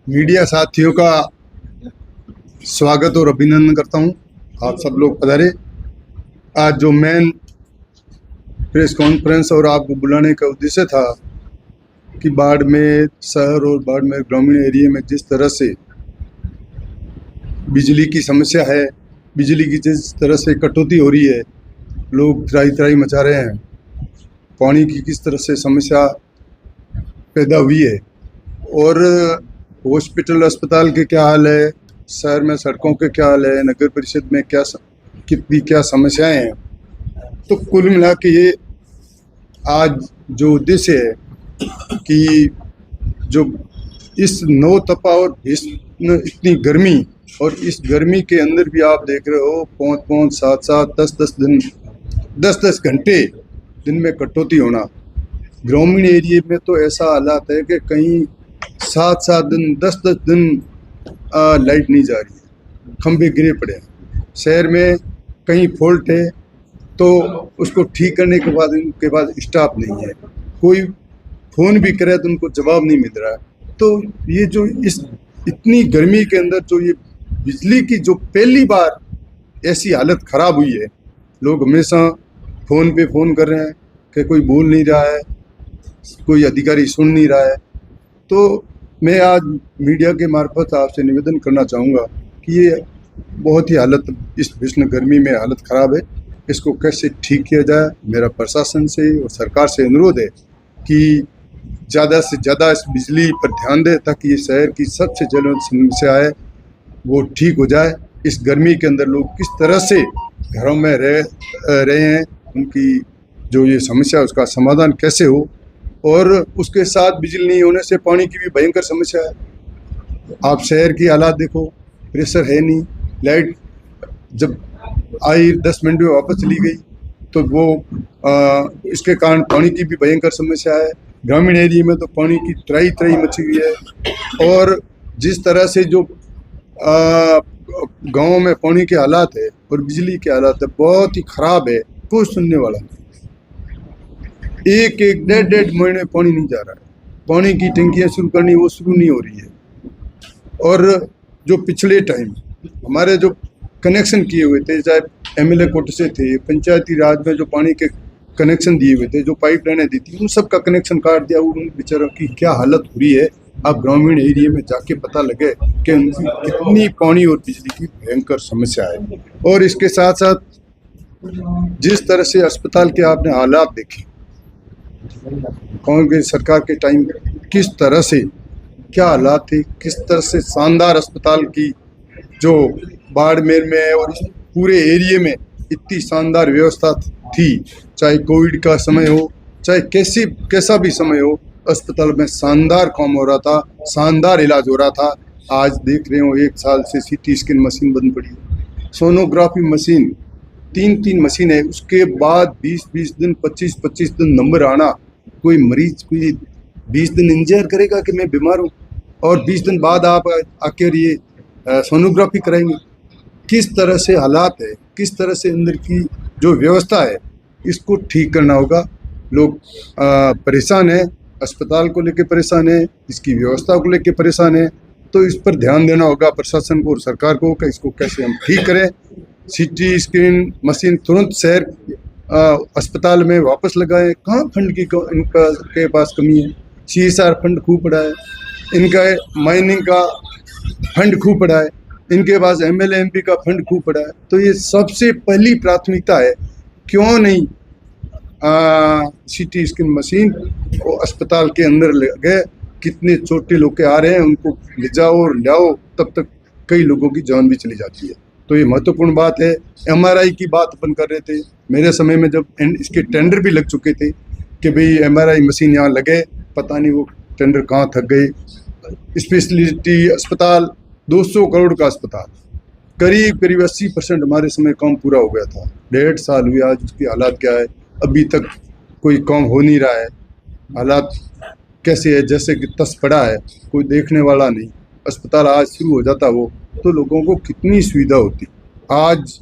Media साथियों का स्वागत और अभिनंदन करता हूं। आप सब लोग पधारे। आज जो मेन प्रेस कॉन्फ्रेंस और आपको बुलाने का उद्देश्य था कि बाड़मेर शहर और बाड़मेर ग्रामीण एरिया में जिस तरह से बिजली की समस्या है, बिजली की जिस तरह से कटौती हो रही है, लोग त्राही त्राही मचा रहे हैं, पानी की किस तरह से समस्या पैदा हुई है और हॉस्पिटल अस्पताल के क्या हाल है, शहर में सड़कों के क्या हाल है, नगर परिषद में क्या समस्याएं हैं। तो कुल मिला के ये आज जो उद्देश्य है कि जो इस नौ तपा और इतनी गर्मी और इस गर्मी के अंदर भी आप देख रहे हो 5-5, 7-7, 10-10 घंटे दिन में कटौती होना। ग्रामीण एरिया में तो ऐसा हालात है कि कहीं 7-7 दिन 10-10 दिन लाइट नहीं जा रही है, खंभे गिरे पड़े हैं। शहर में कहीं फॉल्ट है तो उसको ठीक करने के बाद उनके पास स्टाफ नहीं है, कोई फ़ोन भी करे तो उनको जवाब नहीं मिल रहा है। तो ये जो इस इतनी गर्मी के अंदर जो ये बिजली की जो पहली बार ऐसी हालत ख़राब हुई है, लोग हमेशा फ़ोन पे फ़ोन कर रहे हैं कि कोई बोल नहीं रहा है, कोई अधिकारी सुन नहीं रहा है। तो मैं आज मीडिया के मार्फत आपसे निवेदन करना चाहूँगा कि ये बहुत ही हालत इस भीषण गर्मी में हालत ख़राब है, इसको कैसे ठीक किया जाए। मेरा प्रशासन से और सरकार से अनुरोध है कि ज़्यादा से ज़्यादा इस बिजली पर ध्यान दें ताकि ये शहर की सबसे ज्वलंत समस्या है वो ठीक हो जाए। इस गर्मी के अंदर लोग किस तरह से घरों में रहे हैं, उनकी जो ये समस्या है उसका समाधान कैसे हो, और उसके साथ बिजली नहीं होने से पानी की भी भयंकर समस्या है। आप शहर की हालात देखो, प्रेशर है नहीं, लाइट जब आई 10 मिनट में वापस चली गई, तो वो इसके कारण पानी की भी भयंकर समस्या है। ग्रामीण एरिया में तो पानी की त्राही त्राही मची हुई है और जिस तरह से जो गाँव में पानी के हालात है और बिजली के हालात है बहुत ही ख़राब है, कोई सुनने वाला नहीं। एक डेढ़ महीने पानी नहीं जा रहा है, पानी की टंकियाँ शुरू करनी वो शुरू नहीं हो रही है। और जो पिछले टाइम हमारे जो कनेक्शन किए हुए थे, चाहे एमएलए कोटे से थे, पंचायती राज में जो पानी के कनेक्शन दिए हुए थे, जो पाइपलाइनें दी थी, उन सब का कनेक्शन काट दिया। उन बेचारों की क्या हालत हो रही है, आप ग्रामीण एरिया में जाके पता लगे कि उनकी कितनी पानी और बिजली की भयंकर समस्या है। और इसके साथ साथ जिस तरह से अस्पताल के आपने हालात देखे, कांग्रेस सरकार के टाइम किस तरह से क्या हालात थे, किस तरह से शानदार अस्पताल की जो बाड़मेर में और इस पूरे एरिया में इतनी शानदार व्यवस्था थी, चाहे कोविड का समय हो, चाहे कैसा भी समय हो, अस्पताल में शानदार काम हो रहा था, शानदार इलाज हो रहा था। आज देख रहे हो 1 साल से सीटी स्कैन मशीन बंद पड़ी, सोनोग्राफी मशीन 3 मशीन है, उसके बाद 20 दिन 25 दिन नंबर आना। कोई मरीज कोई 20 दिन इंतजार करेगा कि मैं बीमार हूँ और 20 दिन बाद आप आकर ये सोनोग्राफी कराएंगे। किस तरह से हालात है, किस तरह से अंदर की जो व्यवस्था है, इसको ठीक करना होगा। लोग परेशान हैं, अस्पताल को लेके परेशान है, इसकी व्यवस्था को लेके परेशान है। तो इस पर ध्यान देना होगा प्रशासन को और सरकार को कि इसको कैसे हम ठीक करें। सीटी स्कैन मशीन तुरंत शहर अस्पताल में वापस लगाएं। कहाँ फंड की इनका के पास कमी है, CSR फंड खूब पड़ा है, इनका माइनिंग का फंड खूब पड़ा है, इनके पास MLA MP का फंड खूब पड़ा है। तो ये सबसे पहली प्राथमिकता है, क्यों नहीं CT स्कैन मशीन को अस्पताल के अंदर लगे। कितने छोटे लोग के आ रहे हैं, उनको ले जाओ और लाओ, तब तक कई लोगों की जान भी चली जाती है। तो ये महत्वपूर्ण बात है। MRI की बात अपन कर रहे थे, मेरे समय में जब इसके टेंडर भी लग चुके थे कि भाई MRI मशीन यहाँ लगे, पता नहीं वो टेंडर कहाँ थक गए। स्पेशलिटी अस्पताल 200 करोड़ का अस्पताल, करीब 80% हमारे समय काम पूरा हो गया था। 1.5 साल हुए, आज उसकी हालात क्या है, अभी तक कोई काम हो नहीं रहा है। हालात कैसे है, जैसे कि तस पड़ा है, कोई देखने वाला नहीं। अस्पताल आज शुरू हो जाता वो तो लोगों को कितनी सुविधा होती। आज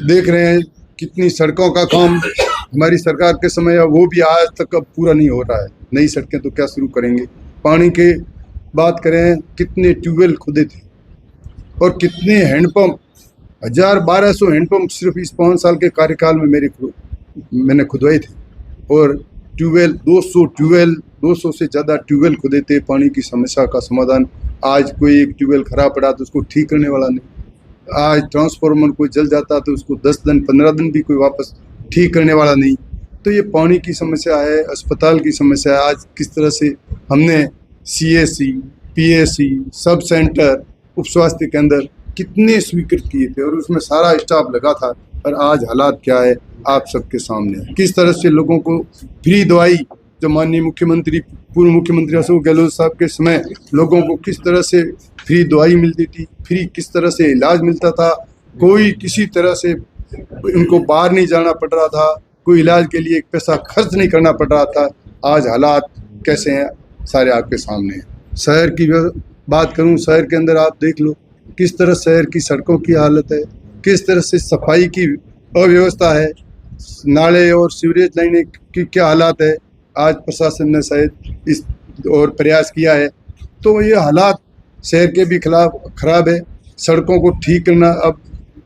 देख रहे हैं कितनी सड़कों का काम हमारी सरकार के समय, वो भी आज तक अब पूरा नहीं हो रहा है। नई सड़कें तो क्या शुरू करेंगे। पानी के बात करें कितने ट्यूबवेल खुदे थे और कितने हैंडपम्प, 1,000-1,200 हैंडपम्प सिर्फ इस 5 साल के कार्यकाल में मैंने खुदवाए थे। और ट्यूबवेल 200 ट्यूबवेल 200 से ज़्यादा ट्यूबवेल खुदे थे। पानी की समस्या का समाधान, आज कोई एक ट्यूबवेल खराब पड़ा तो उसको ठीक करने वाला नहीं। आज ट्रांसफार्मर कोई जल जाता तो उसको 10 दिन 15 दिन भी कोई वापस ठीक करने वाला नहीं। तो ये पानी की समस्या है, अस्पताल की समस्या है। आज किस तरह से हमने CSC, PSC, सब सेंटर, उप स्वास्थ्य केंद्र कितने स्वीकृत किए थे और उसमें सारा स्टाफ लगा था। और आज हालात क्या है आप सबके सामने है। किस तरह से लोगों को फ्री दवाई, जो माननीय मुख्यमंत्री, पूर्व मुख्यमंत्री अशोक गहलोत साहब के समय लोगों को किस तरह से फ्री दवाई मिलती थी, फ्री किस तरह से इलाज मिलता था, कोई किसी तरह से उनको बाहर नहीं जाना पड़ रहा था, कोई इलाज के लिए एक पैसा खर्च नहीं करना पड़ रहा था। आज हालात कैसे हैं सारे आपके सामने हैं। शहर की बात करूं, शहर के अंदर आप देख लो किस तरह शहर की सड़कों की हालत है, किस तरह से सफाई की अव्यवस्था है, नाले और सीवरेज लाइनें की क्या हालात है। आज प्रशासन ने शायद इस और प्रयास किया है, तो ये हालात शहर के भी खिलाफ खराब है। सड़कों को ठीक करना, अब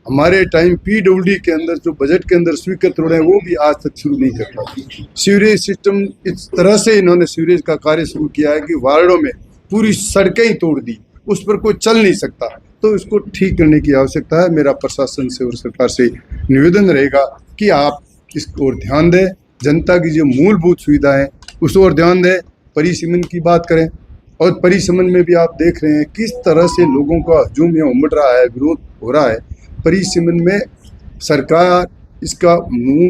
हमारे टाइम PWD के अंदर जो बजट के अंदर स्वीकृत रोड है वो भी आज तक शुरू नहीं कर पाए। सीवरेज सिस्टम, इस तरह से इन्होंने सीवरेज का कार्य शुरू किया है कि वार्डों में पूरी सड़कें ही तोड़ दी, उस पर कोई चल नहीं सकता। तो इसको ठीक करने की आवश्यकता है। मेरा प्रशासन से और सरकार से निवेदन रहेगा कि आप इस ओर ध्यान दें, जनता की जो मूलभूत सुविधाएं उस ओर ध्यान दें। परिसीमन की बात करें, और परिसीमन में भी आप देख रहे हैं किस तरह से लोगों का हजूम यहाँ उमड़ रहा है, विरोध हो रहा है। परिसीमन में सरकार इसका मुंह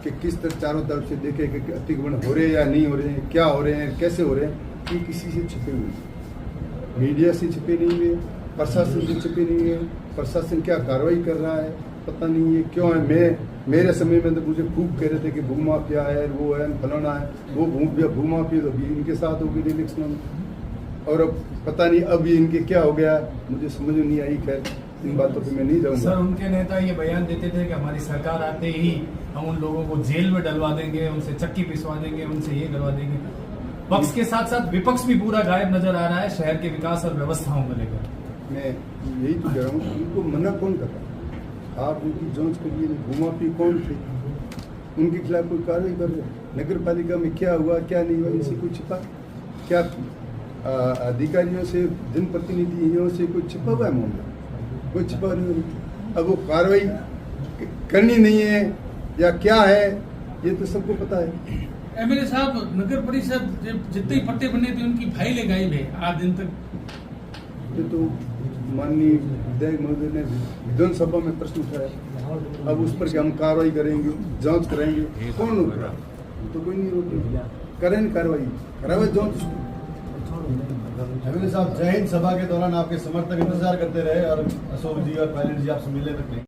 कि किस तरह चारों तरफ से देखे कि अतिक्रमण हो रहे हैं या नहीं हो रहे हैं, क्या हो रहे हैं, कैसे हो रहे हैं, ये किसी से छिपे हुए हैं। मीडिया से छिपे नहीं हुए, प्रशासन से छिपे नहीं है। प्रशासन क्या कार्रवाई कर रहा है पता नहीं है, क्यों है। मेरे समय में तो मुझे खूब कह रहे थे कि भूमाफिया है, वो है, फलाना है, वो भूमाफिया तो भी इनके साथ हो गई इलेक्शन में, और अब पता नहीं अब ये इनके क्या हो गया, मुझे समझ में नहीं आई। खैर इन बातों पे मैं नहीं जाऊंगा। सर, उनके नेता ये बयान देते थे कि हमारी सरकार आते ही हम उन लोगों को जेल में डलवा देंगे, उनसे चक्की पिसवा देंगे, उनसे ये करवा देंगे। पक्ष के साथ साथ विपक्ष भी पूरा गायब नजर आ रहा है शहर के विकास और व्यवस्थाओं को लेकर। मैं यही तो कह रहा हूँ, उनको मना कौन कर रहा है? आप उनकी जांच करिए, भूमाफी कौन थे, उनके खिलाफ कोई कार्रवाई कर रहे। नगर पालिका में क्या हुआ क्या नहीं हुआ, इनसे कोई छिपा क्या? अधिकारियों से, जनप्रतिनिधियों से कोई छिपा हुआ है मामला? कोई छिपा नहीं। अब वो कार्रवाई करनी नहीं है या क्या है, ये तो सबको पता है। एमएलए साहब, नगर परिषद जितने ही पट्टे बने थे उनकी फाइलें गायब है आज दिन तक। ये तो माननीय विधायक महोदय ने विधानसभा में प्रश्न उठाया, अब उस पर हम कार्रवाई करेंगे, जांच कराएंगे, कौन रोक रहा? तो कोई नहीं रोकेगा, करें कार्रवाई जांच। एमएलए साहब, जय हिंद सभा के दौरान आपके समर्थक इंतजार करते रहे और अशोक जी और पायलट जी आपसे मिलने तक नहीं।